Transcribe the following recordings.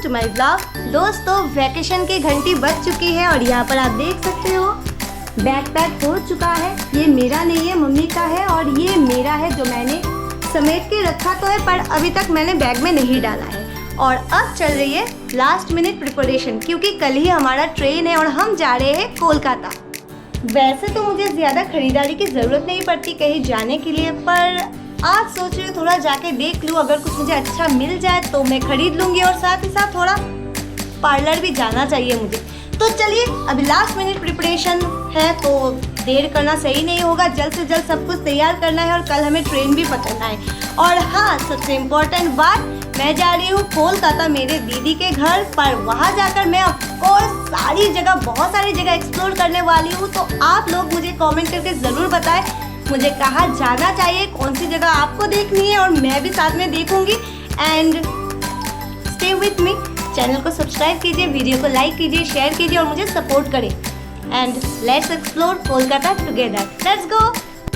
To my vlog. दोस्तों vacation की घंटी बज चुकी है और यहाँ पर आप देख सकते हो बैग पैक हो चुका है। ये मेरा नहीं है, मम्मी का है और ये मेरा है जो मैंने समेट के रखा तो है पर अभी तक मैंने बैग में नहीं डाला है। और अब चल रही है लास्ट मिनट प्रिपरेशन क्योंकि कल ही हमारा ट्रेन है और हम जा रहे हैं कोलकाता। वैसे तो मुझे ज़्यादा खरीदारी की ज़रूरत नहीं पड़ती कहीं जाने के लिए, पर आज सोच रही हूँ थोड़ा जाके देख लूँ, अगर कुछ मुझे अच्छा मिल जाए तो मैं खरीद लूँगी। और साथ ही साथ थोड़ा पार्लर भी जाना चाहिए मुझे। तो चलिए अभी लास्ट मिनट प्रिपरेशन है तो देर करना सही नहीं होगा, जल्द से जल्द सब कुछ तैयार करना है और कल हमें ट्रेन भी पकड़ना है। और हाँ, सबसे इम्पोर्टेंट बात, मैं जा रही हूँ कोलकाता मेरे दीदी के घर पर। वहाँ जाकर मैं ऑफकोर्स बहुत सारी जगह एक्सप्लोर करने वाली हूँ। तो आप लोग मुझे कमेंट करके ज़रूर बताएं मुझे कहाँ जाना चाहिए, कौन सी जगह आपको देखनी है और मैं भी साथ में देखूँगी। And stay with me, channel को सब्सक्राइब कीजिए, वीडियो को लाइक कीजिए, शेयर कीजिए और मुझे सपोर्ट करें। And let's explore Kolkata together. Let's go.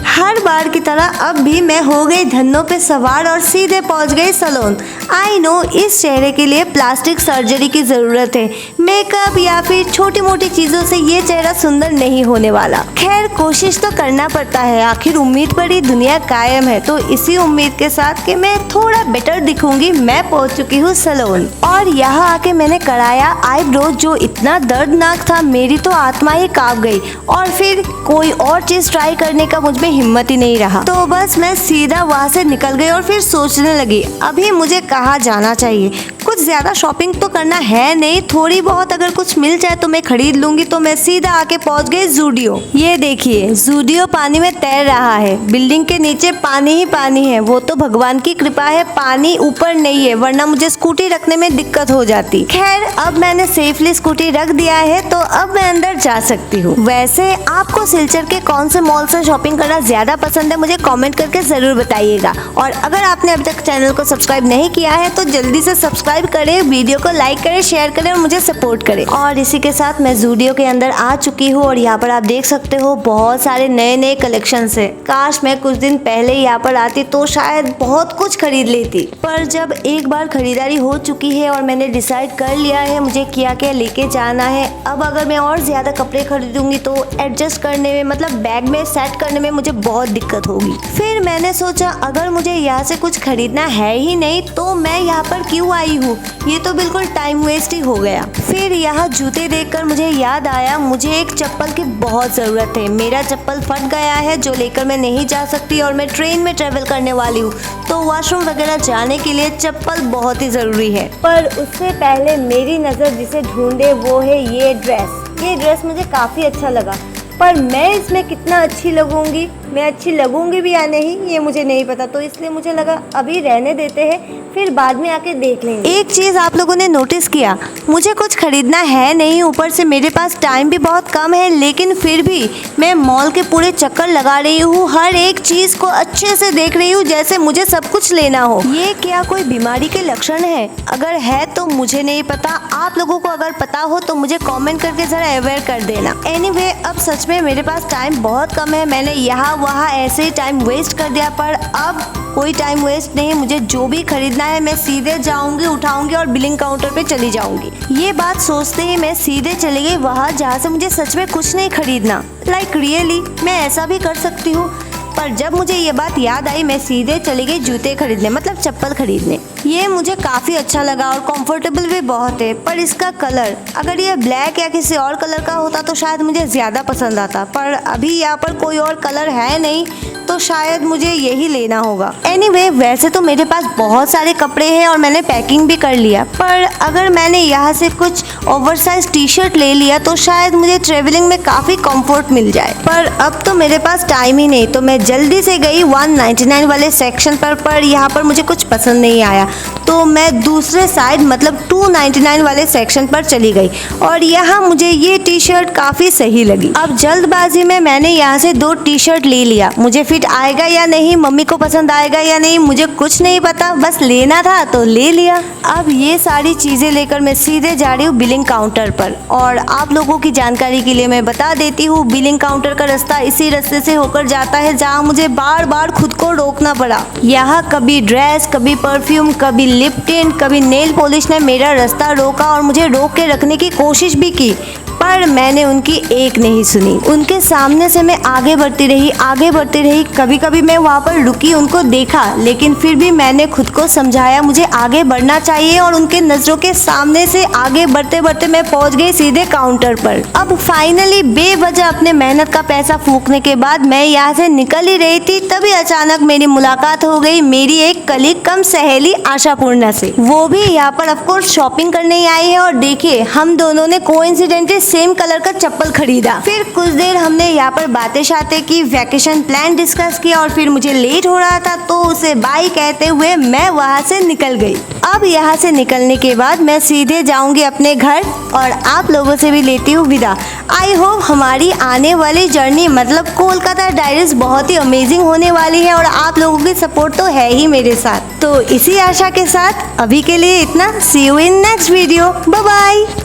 हर बार की तरह अब भी मैं हो गई धन्नों पे सवार और सीधे पहुंच गई सैलून। आई नो इस चेहरे के लिए प्लास्टिक सर्जरी की ज़रूरत है, मेकअप या फिर छोटी मोटी चीज़ों से ये चेहरा सुंदर नहीं होने वाला। खैर कोशिश तो करना पड़ता है, आखिर उम्मीद पर ही दुनिया कायम है। तो इसी उम्मीद के साथ कि मैं थोड़ा बेटर दिखूंगी, मैं पहुंच चुकी हूँ सैलून। और यहाँ आके मैंने कराया आईब्रो, जो इतना दर्दनाक था मेरी तो आत्मा ही कांप गई। और फिर कोई और चीज़ ट्राई करने का मुझ में हिम्मत ही नहीं रहा, तो बस मैं सीधा वहाँ से निकल गई और फिर सोचने लगी अभी मुझे कहाँ जाना चाहिए। कुछ ज़्यादा शॉपिंग तो करना है नहीं, थोड़ी बहुत अगर कुछ मिल जाए तो मैं खरीद लूँगी। तो मैं सीधा आके पहुँच गई ज़ूडियो। ये देखिए ज़ूडियो पानी में तैर रहा है, बिल्डिंग के नीचे पानी ही पानी है। वो तो भगवान की कृपा है पानी ऊपर नहीं है, वरना मुझे स्कूटी रखने में दिक्कत हो जाती। खैर अब मैंने सेफली स्कूटी रख दिया है तो अब मैं अंदर जा सकती हूँ। वैसे आपको सिलचर के कौन से मॉल से शॉपिंग करना ज़्यादा पसंद है मुझे कमेंट करके ज़रूर बताइएगा। और अगर आपने अभी तक चैनल को सब्सक्राइब नहीं किया है तो जल्दी से सब्सक्राइब करें, वीडियो को लाइक करें, शेयर करें और मुझे सपोर्ट करें। और इसी के साथ मैं ज़ूडियो के अंदर आ चुकी हूँ और यहाँ पर आप देख सकते हो बहुत सारे नए नए कलेक्शन है। काश मैं कुछ दिन पहले यहाँ पर आती तो शायद बहुत कुछ खरीद लेती, पर जब एक बार खरीदारी हो चुकी है और मैंने डिसाइड कर लिया है मुझे क्या क्या लेके जाना है, अब अगर मैं और ज़्यादा कपड़े खरीदूंगी तो एडजस्ट करने में, मतलब बैग में सेट करने में मुझे बहुत दिक्कत होगी। फिर मैंने सोचा अगर मुझे यहाँ से कुछ खरीदना है ही नहीं तो मैं यहाँ पर क्यों आई हूँ, ये तो बिल्कुल टाइम वेस्ट ही हो गया। फिर यहाँ जूते देखकर मुझे याद आया मुझे एक चप्पल की बहुत ज़रूरत है। मेरा चप्पल फट गया है जो लेकर मैं नहीं जा सकती और मैं ट्रेन में ट्रेवल करने वाली हूँ, तो वॉशरूम वगैरह जाने के लिए चप्पल बहुत ही ज़रूरी है। पर उससे पहले मेरी नज़र जिसे ढूंढे वो है ये ड्रेस मुझे काफ़ी अच्छा लगा, पर मैं इसमें कितना अच्छी लगूंगी, मैं अच्छी लगूंगी भी या नहीं ये मुझे नहीं पता। तो इसलिए मुझे लगा अभी रहने देते हैं, फिर बाद में आके देख लेंगे। एक चीज़ आप लोगों ने नोटिस किया, मुझे कुछ खरीदना है नहीं, ऊपर से मेरे पास टाइम भी बहुत कम है, लेकिन फिर भी मैं मॉल के पूरे चक्कर लगा रही हूँ, हर एक चीज़ को अच्छे से देख रही हूँ जैसे मुझे सब कुछ लेना हो। ये क्या कोई बीमारी के लक्षण है? अगर है तो मुझे नहीं पता, आप लोगों को अगर पता हो तो मुझे कॉमेंट करके ज़रा अवेयर कर देना। एनीवे अब सच में मेरे पास टाइम बहुत कम है, मैंने यहाँ वहाँ ऐसे ही टाइम वेस्ट कर दिया, पर अब कोई टाइम वेस्ट नहीं, मुझे जो भी खरीदना है मैं सीधे जाऊंगी, उठाऊंगी और बिलिंग काउंटर पे चली जाऊंगी। ये बात सोचते ही मैं सीधे चली गई वहाँ जहाँ से मुझे सच में कुछ नहीं खरीदना। लाइक रियली मैं ऐसा भी कर सकती हूँ, पर जब मुझे ये बात याद आई मैं सीधे चली गई जूते खरीदने, मतलब चप्पल खरीदने। ये मुझे काफ़ी अच्छा लगा और कंफर्टेबल भी बहुत है, पर इसका कलर अगर ये ब्लैक या किसी और कलर का होता तो शायद मुझे ज़्यादा पसंद आता, पर अभी यहाँ पर कोई और कलर है नहीं तो शायद मुझे यही लेना होगा। एनीवे वैसे तो मेरे पास बहुत सारे कपड़े हैं और मैंने पैकिंग भी कर लिया, पर अगर मैंने यहाँ से कुछ ओवरसाइज टी शर्ट ले लिया तो शायद मुझे ट्रेवलिंग में काफ़ी कंफर्ट मिल जाए। पर अब तो मेरे पास टाइम ही नहीं, तो मैं जल्दी से गई 199 वाले सेक्शन पर यहाँ पर मुझे कुछ पसंद नहीं आया तो मैं दूसरे साइड मतलब 299 वाले सेक्शन पर चली गई और यहाँ मुझे ये टी शर्ट काफ़ी सही लगी। अब जल्दबाजी में मैंने यहाँ से 2 टी शर्ट ले लिया, मुझे फिट आएगा या नहीं, मम्मी को पसंद आएगा या नहीं, मुझे कुछ नहीं पता, बस लेना था तो ले लिया। अब ये सारी चीज़ें लेकर मैं सीधे जा रही हूँ बिलिंग काउंटर पर। और आप लोगों की जानकारी के लिए मैं बता देती हूँ, बिलिंग काउंटर का रास्ता इसी रास्ते से होकर जाता है जहाँ मुझे बार बार खुद को रोकना पड़ा। यहाँ कभी ड्रेस, कभी परफ्यूम, कभी लिप टिंट, कभी नेल पॉलिश ने मेरा रास्ता रोका और मुझे रोक के रखने की कोशिश भी की, पर मैंने उनकी एक नहीं सुनी। उनके सामने से मैं आगे बढ़ती रही। कभी कभी मैं वहाँ पर रुकी, उनको देखा, लेकिन फिर भी मैंने खुद को समझाया मुझे आगे बढ़ना चाहिए और उनके नजरों के सामने से आगे बढ़ते बढ़ते मैं पहुँच गई सीधे काउंटर पर। अब फाइनली बेवजह अपने मेहनत का पैसा फूकने के बाद मैं यहाँ से निकल ही रही थी, तभी अचानक मेरी मुलाकात हो गई मेरी एक कलीग कम सहेली आशापूर्णा से। वो भी यहाँ पर ऑफकोर्स शॉपिंग करने ही आई है और देखिए हम दोनों ने कोइंसिडेंटली सेम कलर का चप्पल खरीदा। फिर कुछ देर हमने यहाँ पर बातें की, वैकेशन प्लान डिस्कस किया और फिर मुझे लेट हो रहा था तो उसे बाय कहते हुए मैं वहाँ से निकल गई। अब यहाँ से निकलने के बाद मैं सीधे जाऊंगी अपने घर और आप लोगों से भी लेती हूँ विदा। आई होप हमारी आने वाली जर्नी मतलब कोलकाता डायरीज बहुत ही अमेजिंग होने वाली है और आप लोगों की सपोर्ट तो है ही मेरे साथ। तो इसी आशा के साथ अभी के लिए इतना। See you in next video. Bye bye.